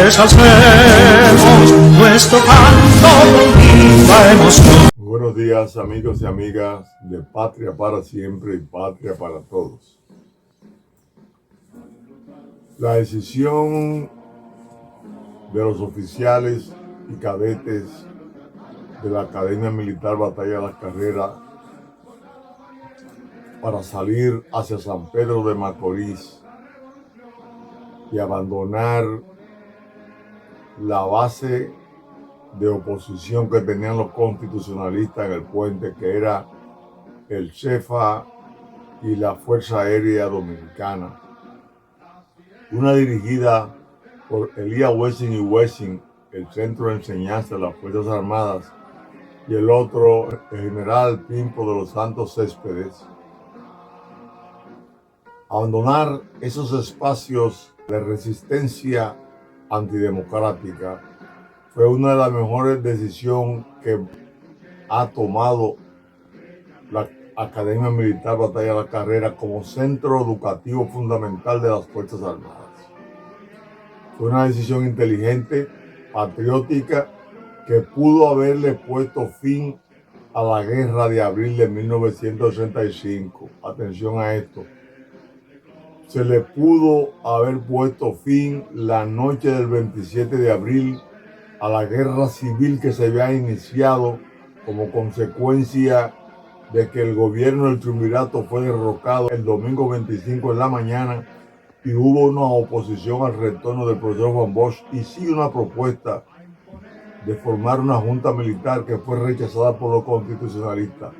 ensalcemos nuestro canto con viva emoción. Buenos días, amigos y amigas de Patria para Siempre y Patria para Todos. La decisión de los oficiales y cadetes de la Academia Militar Batalla de las Carreras para salir hacia San Pedro de Macorís y abandonar la base de oposición que tenían los constitucionalistas en el puente, que era el CEFA y la Fuerza Aérea Dominicana. Una dirigida por Elías Wessing y Wessing, el Centro de Enseñanza de las Fuerzas Armadas, y el otro, el general Pimpo de los Santos Céspedes. Abandonar esos espacios de resistencia antidemocrática fue una de las mejores decisiones que ha tomado la Academia Militar Batalla de la Carrera como centro educativo fundamental de las Fuerzas Armadas. Fue una decisión inteligente, patriótica, que pudo haberle puesto fin a la guerra de abril de 1965. Atención a esto. Se le pudo haber puesto fin la noche del 27 de abril a la guerra civil que se había iniciado como consecuencia de que el gobierno del triunvirato fue derrocado el domingo 25 en la mañana y hubo una oposición al retorno del profesor Juan Bosch y sí una propuesta de formar una junta militar que fue rechazada por los constitucionalistas.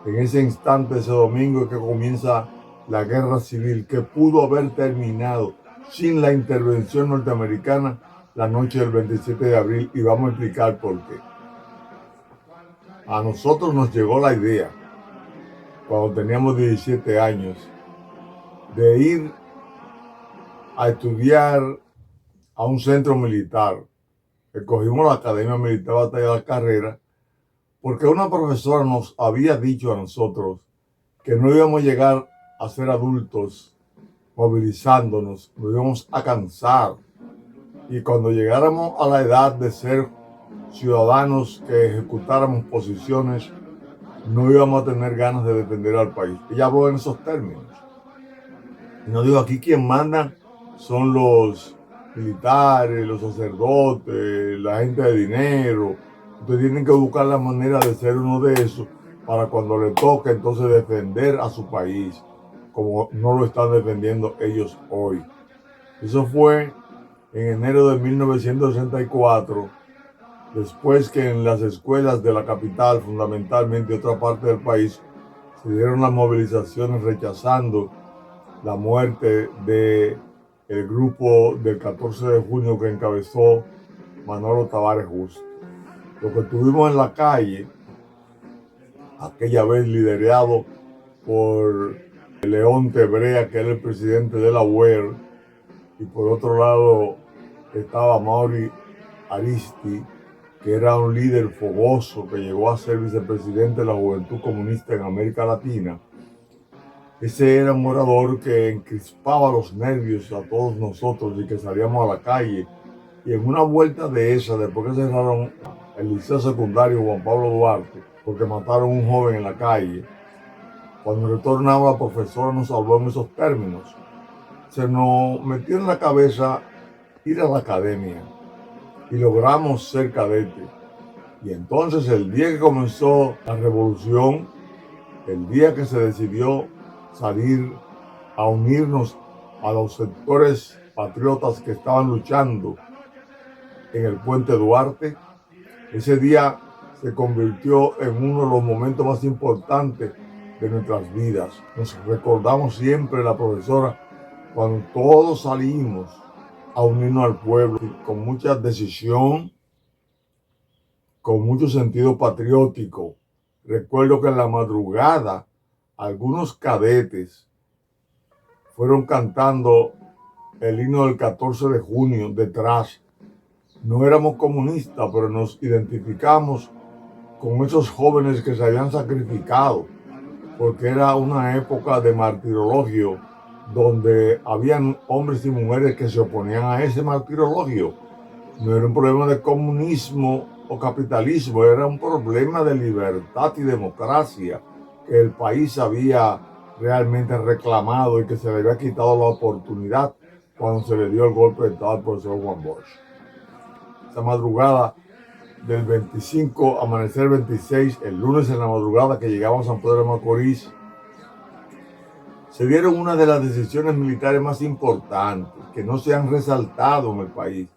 En ese instante, ese domingo, es que comienza la guerra civil, que pudo haber terminado sin la intervención norteamericana la noche del 27 de abril, y vamos a explicar por qué. A nosotros nos llegó la idea, cuando teníamos 17 años, de ir a estudiar a un centro militar. Escogimos la Academia Militar Batalla de la Carrera porque una profesora nos había dicho a nosotros que no íbamos a llegar a ser adultos movilizándonos, nos íbamos a cansar, y cuando llegáramos a la edad de ser ciudadanos que ejecutáramos posiciones, no íbamos a tener ganas de defender al país. Ella habló en esos términos. Y nos dijo, aquí quien manda son los militares, los sacerdotes, la gente de dinero. Ustedes tienen que buscar la manera de ser uno de esos para cuando le toque entonces defender a su país, como no lo están defendiendo ellos hoy. Eso fue en enero de 1964, después que en las escuelas de la capital, fundamentalmente otra parte del país, se dieron las movilizaciones rechazando la muerte de el grupo del 14 de junio que encabezó Manolo Tavares Justo. Lo que tuvimos en la calle, aquella vez liderado por León Tebrea, que era el presidente de la UER, y por otro lado estaba Mauri Aristi, que era un líder fogoso que llegó a ser vicepresidente de la Juventud Comunista en América Latina. Ese era un orador que encrispaba los nervios a todos nosotros y que salíamos a la calle. Y en una vuelta de esa, después que cerraron el liceo secundario Juan Pablo Duarte, porque mataron a un joven en la calle, cuando retornaba la profesora nos habló en esos términos. Se nos metió en la cabeza ir a la academia y logramos ser cadetes. Y entonces el día que comenzó la revolución, el día que se decidió salir a unirnos a los sectores patriotas que estaban luchando en el puente Duarte, ese día se convirtió en uno de los momentos más importantes de nuestras vidas. Nos recordamos siempre, la profesora, cuando todos salimos a unirnos al pueblo con mucha decisión, con mucho sentido patriótico. Recuerdo que en la madrugada algunos cadetes fueron cantando el himno del 14 de junio detrás. No éramos comunistas, pero nos identificamos con esos jóvenes que se habían sacrificado, porque era una época de martirologio donde habían hombres y mujeres que se oponían a ese martirologio. no era un problema de comunismo o capitalismo, era un problema de libertad y democracia que el país había realmente reclamado y que se le había quitado la oportunidad cuando se le dio el golpe de Estado al profesor Juan Bosch. Esa madrugada del 25, amanecer 26, el lunes en la madrugada que llegamos a San Pedro de Macorís, se dieron una de las decisiones militares más importantes que no se han resaltado en el país,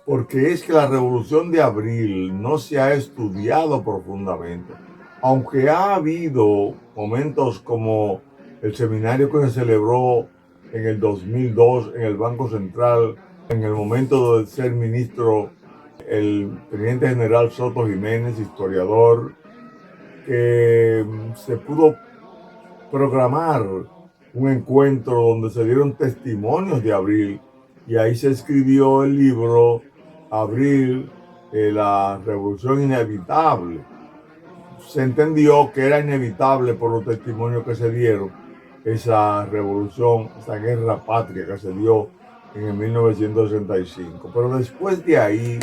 porque es que la Revolución de Abril no se ha estudiado profundamente. Aunque ha habido momentos como el seminario que se celebró en el 2002 en el Banco Central, en el momento de ser ministro el teniente general Soto Jiménez, historiador, que se pudo programar un encuentro donde se dieron testimonios de Abril y ahí se escribió el libro Abril, la revolución inevitable. Se entendió que era inevitable por los testimonios que se dieron esa revolución, esa guerra patria que se dio en el 1965. Pero después de ahí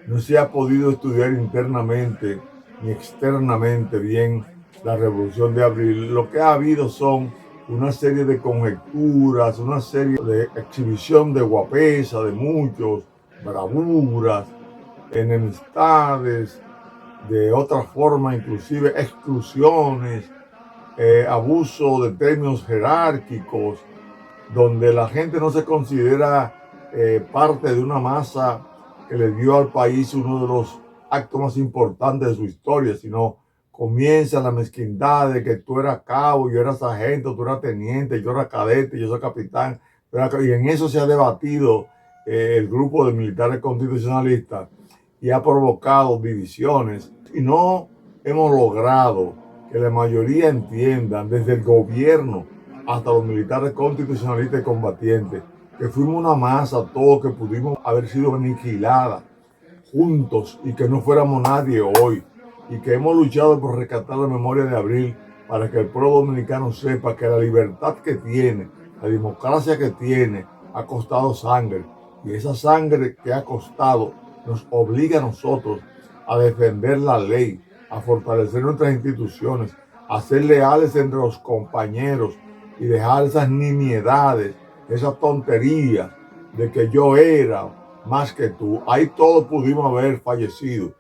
no se ha podido estudiar internamente ni externamente bien la Revolución de Abril. Lo que ha habido son una serie de conjeturas, una serie de exhibición de guapesa de muchos, bravuras, enemistades, de otra forma, inclusive exclusiones, abuso de términos jerárquicos, donde la gente no se considera parte de una masa que le dio al país uno de los actos más importantes de su historia, sino comienza la mezquindad de que tú eras cabo, yo era sargento, tú eras teniente, yo era cadete, yo soy capitán, y en eso se ha debatido el grupo de militares constitucionalistas y ha provocado divisiones y no hemos logrado que la mayoría entiendan, desde el gobierno hasta los militares constitucionalistas y combatientes, que fuimos una masa todos que pudimos haber sido aniquiladas juntos y que no fuéramos nadie hoy, y que hemos luchado por rescatar la memoria de Abril para que el pueblo dominicano sepa que la libertad que tiene, la democracia que tiene, ha costado sangre, y esa sangre que ha costado nos obliga a nosotros a defender la ley, a fortalecer nuestras instituciones, a ser leales entre los compañeros y dejar esas nimiedades, esas tonterías de que yo era más que tú. Ahí todos pudimos haber fallecido.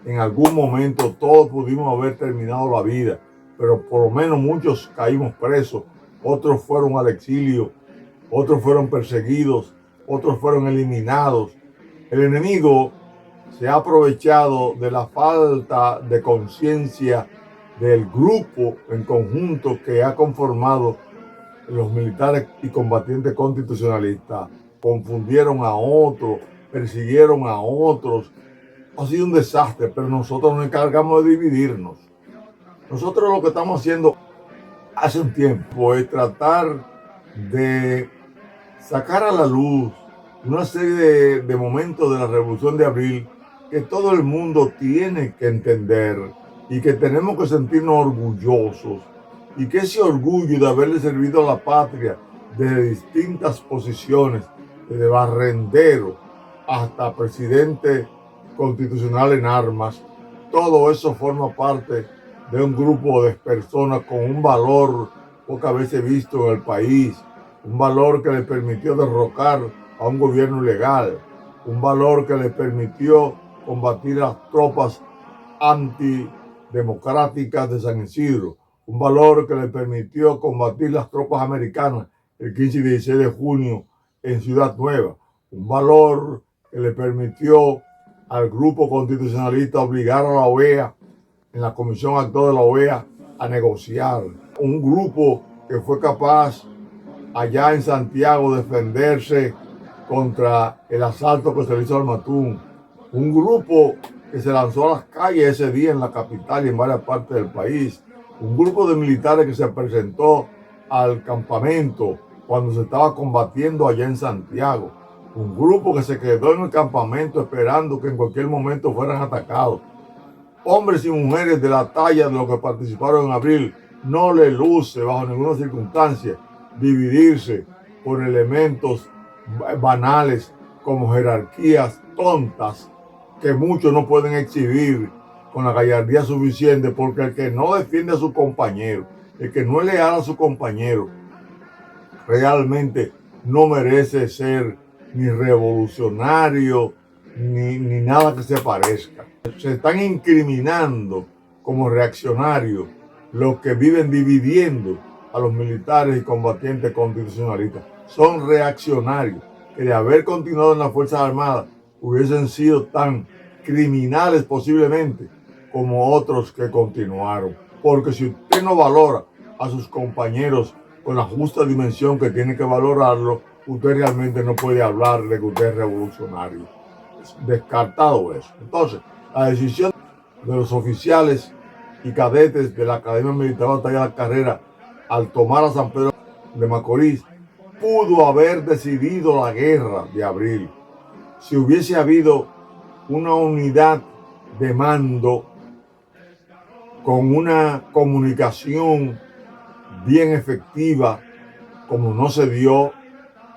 En algún momento todos pudimos haber terminado la vida, pero por lo menos muchos caímos presos, otros fueron al exilio, otros fueron perseguidos, otros fueron eliminados. El enemigo se ha aprovechado de la falta de conciencia del grupo en conjunto que ha conformado los militares y combatientes constitucionalistas. Confundieron a otros, persiguieron a otros. Ha sido un desastre, pero nosotros nos encargamos de dividirnos. Nosotros lo que estamos haciendo hace un tiempo es tratar de sacar a la luz una serie de momentos de la Revolución de Abril que todo el mundo tiene que entender y que tenemos que sentirnos orgullosos, y que ese orgullo de haberle servido a la patria desde distintas posiciones, desde barrendero hasta presidente constitucional en armas, todo eso forma parte de un grupo de personas con un valor pocas veces visto en el país, un valor que le permitió derrocar a un gobierno ilegal, un valor que le permitió combatir a las tropas antidemocráticas de San Isidro, un valor que le permitió combatir las tropas americanas el 15 y 16 de junio en Ciudad Nueva, un valor que le permitió al grupo constitucionalista obligar a la OEA, en la Comisión Actor de la OEA, a negociar. Un grupo que fue capaz allá en Santiago de defenderse contra el asalto que se le hizo al Matún. Un grupo que se lanzó a las calles ese día en la capital y en varias partes del país. Un grupo de militares que se presentó al campamento cuando se estaba combatiendo allá en Santiago. Un grupo que se quedó en el campamento esperando que en cualquier momento fueran atacados. Hombres y mujeres de la talla de los que participaron en Abril. No le luce bajo ninguna circunstancia dividirse por elementos banales como jerarquías tontas que muchos no pueden exhibir con la gallardía suficiente, porque el que no defiende a su compañero, el que no es leal a su compañero, realmente no merece ser ni revolucionario ni nada que se parezca. Se están incriminando como reaccionarios los que viven dividiendo a los militares y combatientes constitucionalistas. Son reaccionarios que de haber continuado en las Fuerzas Armadas hubiesen sido tan criminales posiblemente como otros que continuaron. Porque si usted no valora a sus compañeros con la justa dimensión que tiene que valorarlo, usted realmente no puede hablar de que usted es revolucionario. Descartado eso. Entonces, la decisión de los oficiales y cadetes de la Academia Militar Batalla de la Carrera al tomar a San Pedro de Macorís pudo haber decidido la guerra de abril si hubiese habido una unidad de mando con una comunicación bien efectiva, como no se dio,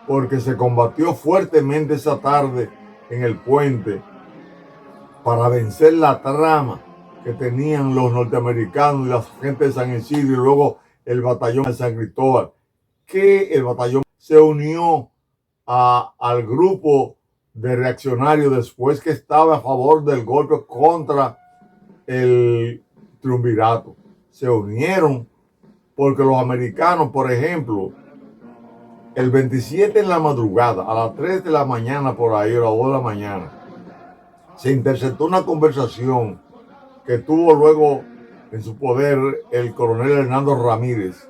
porque se combatió fuertemente esa tarde en el puente para vencer la trama que tenían los norteamericanos y la gente de San Isidro y luego el batallón de San Cristóbal, que el batallón se unió al grupo de reaccionarios después que estaba a favor del golpe contra el triunvirato. Se unieron porque los americanos, por ejemplo, el 27 en la madrugada, a las 3 de la mañana por ahí, o a las 2 de la mañana, se interceptó una conversación que tuvo luego en su poder el coronel Hernando Ramírez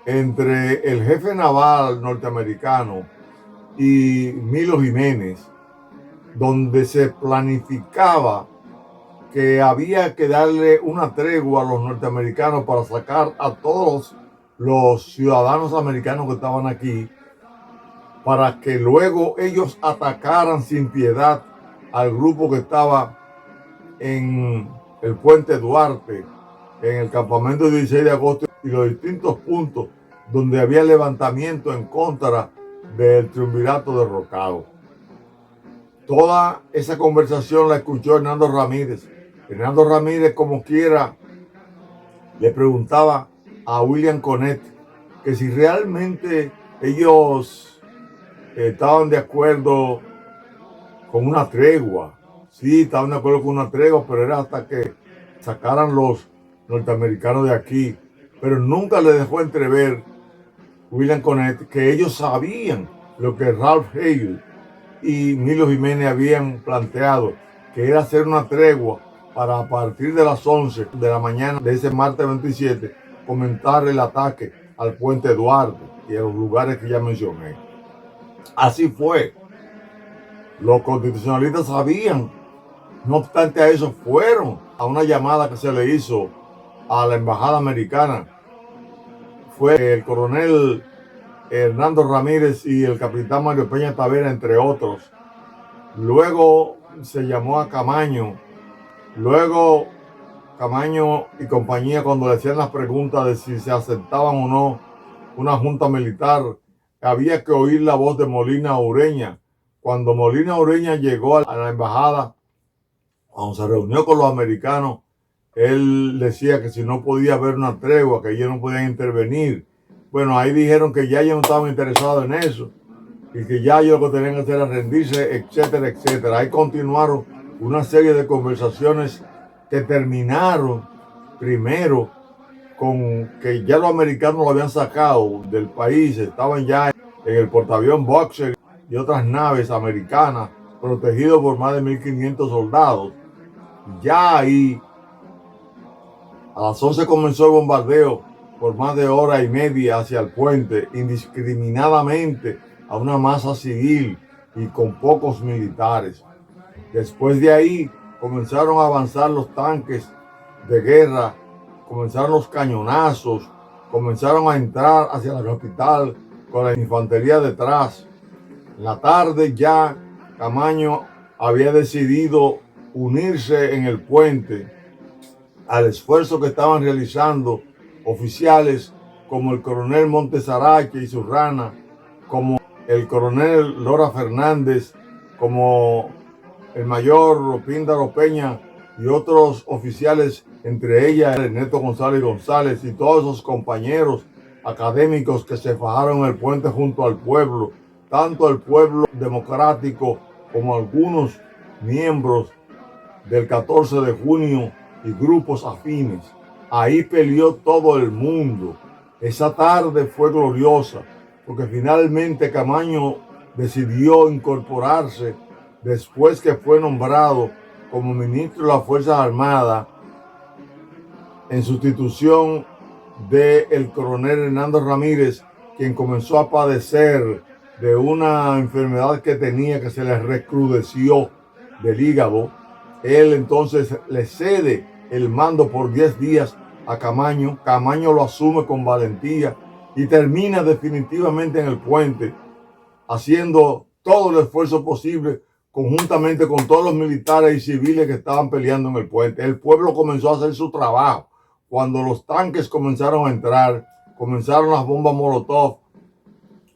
entre el jefe naval norteamericano y Milo Jiménez, donde se planificaba que había que darle una tregua a los norteamericanos para sacar a todos los ciudadanos americanos que estaban aquí, para que luego ellos atacaran sin piedad al grupo que estaba en el puente Duarte, en el campamento 16 de agosto y los distintos puntos donde había levantamiento en contra del triunvirato derrocado. Toda esa conversación la escuchó Hernando Ramírez. Hernando Ramírez, como quiera, le preguntaba a William Conet que si realmente ellos estaban de acuerdo con una tregua. Sí, estaban de acuerdo con una tregua, pero era hasta que sacaran los norteamericanos de aquí. Pero nunca le dejó entrever William Conet que ellos sabían lo que Ralph Hale y Milo Jiménez habían planteado, que era hacer una tregua para a partir de las 11 de la mañana de ese martes 27 comenzar el ataque al puente Duarte y a los lugares que ya mencioné. Así fue. Los constitucionalistas sabían. No obstante a eso, fueron a una llamada que se le hizo a la embajada americana. Fue el coronel Hernando Ramírez y el capitán Mario Peña Tavera, entre otros. Luego se llamó a Camaño. Luego Camaño y compañía, cuando le hacían las preguntas de si se aceptaban o no una junta militar, había que oír la voz de Molina Ureña. Cuando Molina Ureña llegó a la embajada, cuando se reunió con los americanos, él decía que si no podía haber una tregua, que ellos no podían intervenir. Bueno, ahí dijeron que ya ellos no estaban interesados en eso y que ya ellos lo que tenían que hacer era rendirse, etcétera, etcétera. Ahí continuaron una serie de conversaciones que terminaron primero con que ya los americanos lo habían sacado del país, estaban ya en el portaavión Boxer y otras naves americanas protegidos por más de 1.500 soldados. Ya ahí a las 11 comenzó el bombardeo por más de hora y media hacia el puente, indiscriminadamente a una masa civil y con pocos militares. Después de ahí comenzaron a avanzar los tanques de guerra, comenzaron los cañonazos, comenzaron a entrar hacia la capital con la infantería detrás. En la tarde ya Camaño había decidido unirse en el puente al esfuerzo que estaban realizando oficiales como el coronel Montesarache y Surrana, como el coronel Lora Fernández como el mayor Píndaro Peña y otros oficiales, entre ellas Ernesto González González y todos esos compañeros académicos que se fajaron en el puente junto al pueblo, tanto el pueblo democrático como algunos miembros del 14 de junio y grupos afines. Ahí peleó todo el mundo. Esa tarde fue gloriosa, porque finalmente Camaño decidió incorporarse después que fue nombrado como ministro de las Fuerzas Armadas en sustitución del coronel Hernando Ramírez, quien comenzó a padecer de una enfermedad que tenía, que se le recrudeció del hígado. Él entonces le cede el mando por 10 días a Camaño. Camaño lo asume con valentía y termina definitivamente en el puente, haciendo todo el esfuerzo posible conjuntamente con todos los militares y civiles que estaban peleando en el puente. El pueblo comenzó a hacer su trabajo. Cuando los tanques comenzaron a entrar, comenzaron las bombas Molotov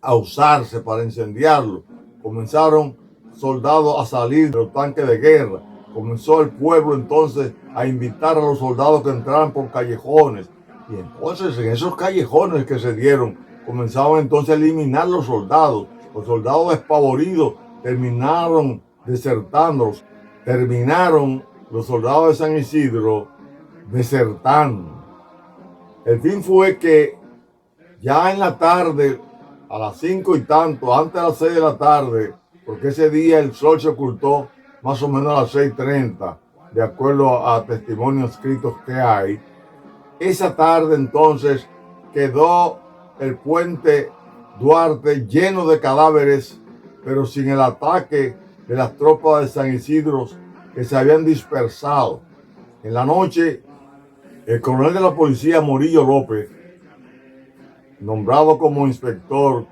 a usarse para incendiarlo. Comenzaron soldados a salir de los tanques de guerra. Comenzó el pueblo entonces a invitar a los soldados que entraran por callejones. Y entonces en esos callejones que se dieron, comenzaban entonces a eliminar los soldados. Los soldados despavoridos terminaron desertando. Terminaron los soldados de San Isidro desertando. El fin fue que ya en la tarde, a las 5 y tanto, antes de las 6 de la tarde, porque ese día el sol se ocultó más o menos a las 6:30, de acuerdo a testimonios escritos que hay. Esa tarde entonces quedó el puente Duarte lleno de cadáveres, pero sin el ataque de las tropas de San Isidro que se habían dispersado. En la noche, el coronel de la policía, Morillo López, nombrado como inspector,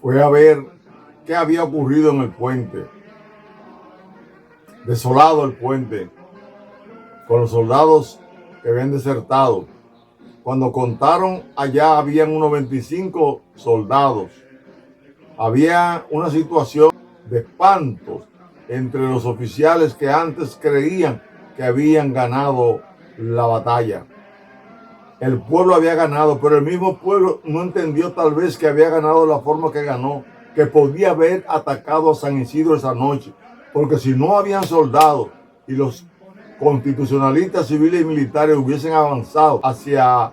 fue a ver qué había ocurrido en el puente. Desolado el puente, con los soldados que habían desertado. Cuando contaron, allá habían unos 25 soldados. Había una situación de espantos entre los oficiales que antes creían que habían ganado la batalla. El pueblo había ganado, pero el mismo pueblo no entendió tal vez que había ganado de la forma que ganó, que podía haber atacado a San Isidro esa noche, porque si no habían soldados y los constitucionalistas civiles y militares hubiesen avanzado hacia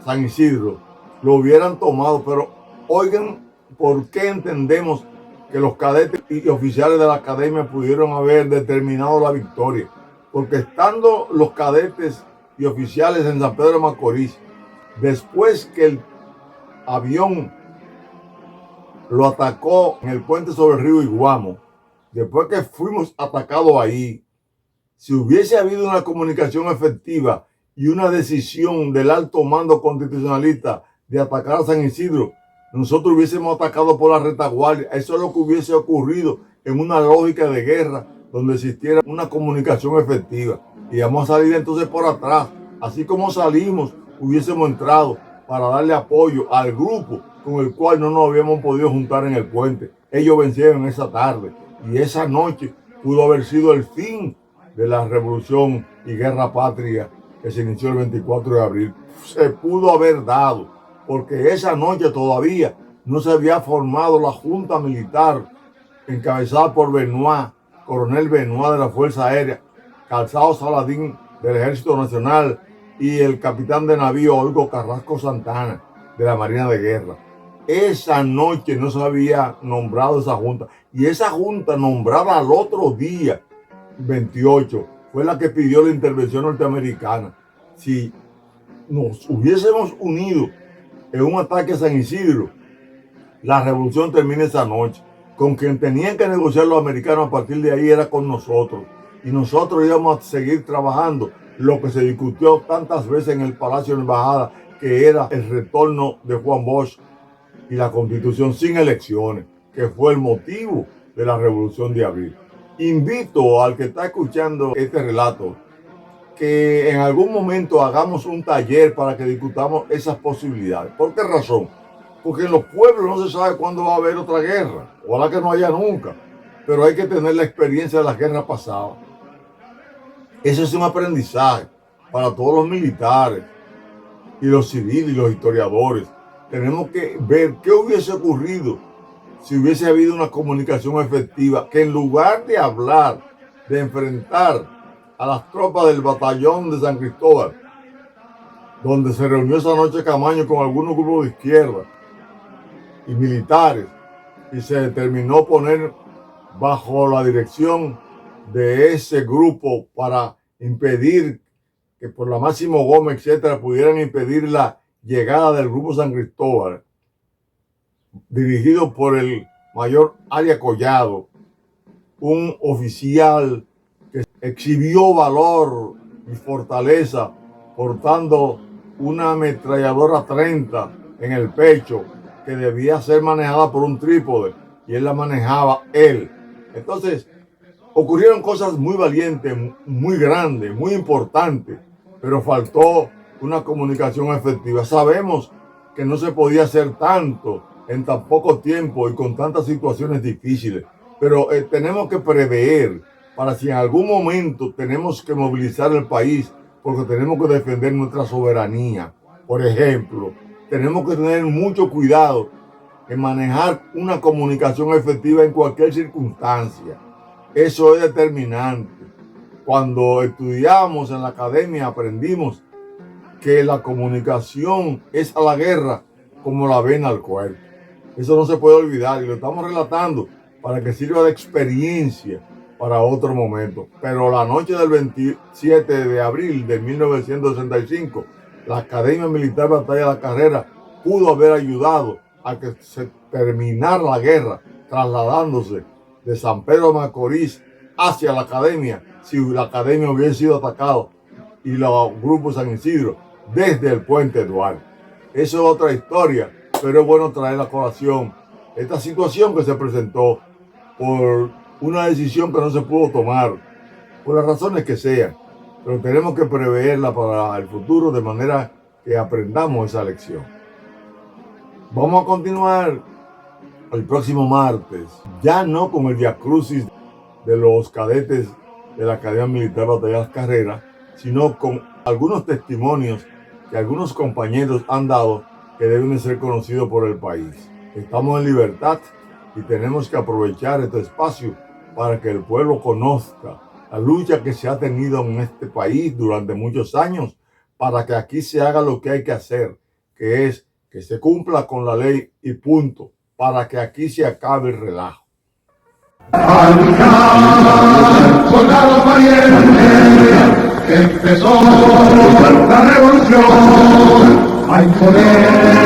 San Isidro, lo hubieran tomado. Pero oigan, ¿por qué entendemos que los cadetes y oficiales de la academia pudieron haber determinado la victoria? Porque estando los cadetes y oficiales en San Pedro de Macorís, después que el avión lo atacó en el puente sobre el río Iguamo, después que fuimos atacados ahí, si hubiese habido una comunicación efectiva y una decisión del alto mando constitucionalista de atacar a San Isidro, nosotros hubiésemos atacado por la retaguardia. Eso es lo que hubiese ocurrido en una lógica de guerra donde existiera una comunicación efectiva. Y vamos a salir entonces por atrás. Así como salimos, hubiésemos entrado para darle apoyo al grupo con el cual no nos habíamos podido juntar en el puente. Ellos vencieron esa tarde y esa noche pudo haber sido el fin de la revolución y guerra patria que se inició el 24 de abril. Se pudo haber dado, porque esa noche todavía no se había formado la junta militar encabezada por Benoit, coronel Benoit de la Fuerza Aérea, Calzado Saladín del Ejército Nacional y el capitán de navío Olgo Carrasco Santana de la Marina de Guerra. Esa noche no se había nombrado esa junta, y esa junta nombrada al otro día, 28, fue la que pidió la intervención norteamericana. Si nos hubiésemos unido en un ataque a San Isidro, la revolución termina esa noche. Con quien tenían que negociar los americanos a partir de ahí era con nosotros. Y nosotros íbamos a seguir trabajando lo que se discutió tantas veces en el Palacio de Embajada, que era el retorno de Juan Bosch y la Constitución sin elecciones, que fue el motivo de la Revolución de Abril. Invito al que está escuchando este relato que en algún momento hagamos un taller para que discutamos esas posibilidades. ¿Por qué razón? Porque en los pueblos no se sabe cuándo va a haber otra guerra. Ojalá que no haya nunca. pero hay que tener la experiencia de la guerra pasada. Eso es un aprendizaje para todos los militares y los civiles y los historiadores. Tenemos que ver qué hubiese ocurrido si hubiese habido una comunicación efectiva, que en lugar de hablar, de enfrentar a las tropas del batallón de San Cristóbal, donde se reunió esa noche Camaño con algunos grupos de izquierda y militares, y se determinó poner bajo la dirección de ese grupo para impedir que por la Máximo Gómez, etcétera, pudieran impedir la llegada del grupo San Cristóbal, dirigido por el mayor Arias Collado, un oficial que exhibió valor y fortaleza portando una ametralladora 30 en el pecho que debía ser manejada por un trípode, y él la manejaba él. Entonces, ocurrieron cosas muy valientes, muy grandes, muy importantes, pero faltó una comunicación efectiva. Sabemos que no se podía hacer tanto en tan poco tiempo y con tantas situaciones difíciles, pero tenemos que prever para si en algún momento tenemos que movilizar el país, porque tenemos que defender nuestra soberanía. Por ejemplo, tenemos que tener mucho cuidado en manejar una comunicación efectiva en cualquier circunstancia. Eso es determinante. Cuando estudiamos en la academia aprendimos que la comunicación es a la guerra como la vena al cuerpo. Eso no se puede olvidar y lo estamos relatando para que sirva de experiencia para otro momento. Pero la noche del 27 de abril de 1965, la Academia Militar Batalla de la Carrera pudo haber ayudado a que se terminara la guerra, trasladándose de San Pedro de Macorís hacia la Academia, si la Academia hubiese sido atacada y los grupos San Isidro desde el puente Duarte. Eso es otra historia, pero es bueno traer a colación esta situación que se presentó por una decisión que no se pudo tomar, por las razones que sean, pero tenemos que preverla para el futuro de manera que aprendamos esa lección. Vamos a continuar el próximo martes, ya no con el viacrucis de los cadetes de la Academia Militar Batalla de las Carreras, sino con algunos testimonios que algunos compañeros han dado que deben de ser conocidos por el país. Estamos en libertad y tenemos que aprovechar este espacio para que el pueblo conozca la lucha que se ha tenido en este país durante muchos años, para que aquí se haga lo que hay que hacer, que es que se cumpla con la ley y punto, para que aquí se acabe el relajo. Soldados valientes, empezó la revolución, hay poder.